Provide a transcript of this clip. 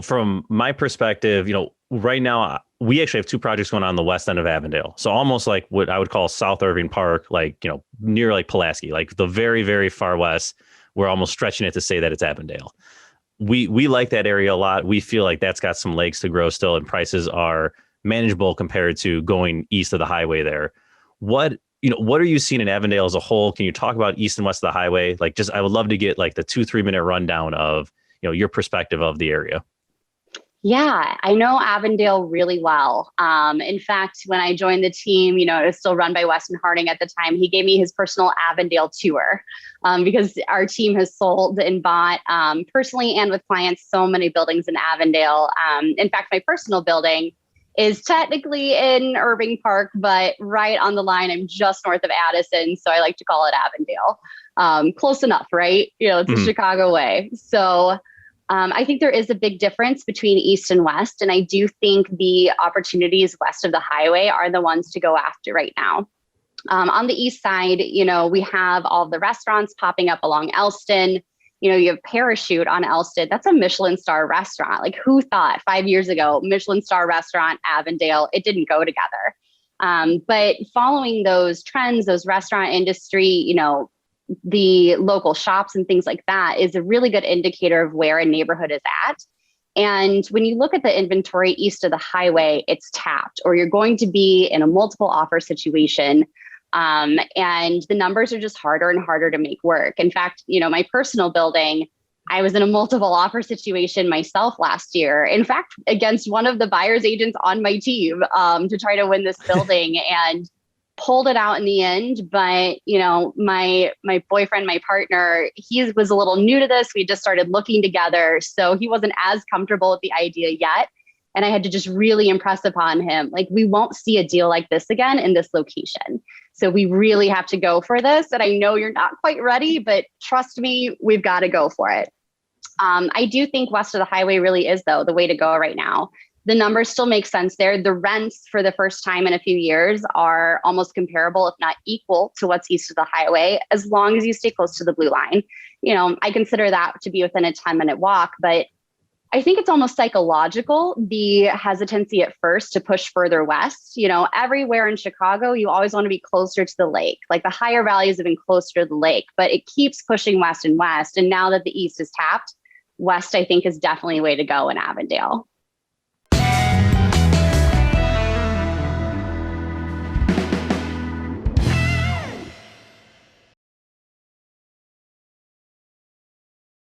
from my perspective, right now we actually have two projects going on the west end of Avondale. So almost like what I would call South Irving Park, like, near like Pulaski, like the very, very far west. We're almost stretching it to say that it's Avondale. We like that area a lot. We feel like that's got some legs to grow still, and prices are manageable compared to going east of the highway there. What are you seeing in Avondale as a whole? Can you talk about east and west of the highway? Like, just, I would love to get like the 2-3 minute rundown of, your perspective of the area. Yeah, I know Avondale really well. In fact, when I joined the team, it was still run by Weston Harding at the time. He gave me his personal Avondale tour because our team has sold and bought personally and with clients so many buildings in Avondale. In fact, my personal building is technically in Irving Park, but right on the line. I'm just north of Addison, so I like to call it Avondale. Close enough, right? It's a Chicago way. So I think there is a big difference between east and west. And I do think the opportunities west of the highway are the ones to go after right now. On the east side, we have all the restaurants popping up along Elston. You have Parachute on Elston. That's a Michelin star restaurant. Like, who thought 5 years ago, Michelin star restaurant, Avondale, it didn't go together. But following those trends, those restaurant industry, the local shops and things like that is a really good indicator of where a neighborhood is at. And when you look at the inventory east of the highway, it's tapped, or you're going to be in a multiple offer situation. And the numbers are just harder and harder to make work. In fact, my personal building, I was in a multiple offer situation myself last year. In fact, against one of the buyer's agents on my team to try to win this building, and pulled it out in the end. But, my boyfriend, my partner, he was a little new to this. We just started looking together. So he wasn't as comfortable with the idea yet. And I had to just really impress upon him, like, we won't see a deal like this again in this location. So we really have to go for this. And I know you're not quite ready, but trust me, we've got to go for it. I do think west of the highway really is, though, the way to go right now. The numbers still make sense there. The rents for the first time in a few years are almost comparable, if not equal, to what's east of the highway, as long as you stay close to the blue line. I consider that to be within a 10-minute walk, but I think it's almost psychological, the hesitancy at first to push further west. Everywhere in Chicago, you always want to be closer to the lake. Like, the higher values have been closer to the lake, but it keeps pushing west and west. And now that the east is tapped, west, I think, is definitely a way to go in Avondale.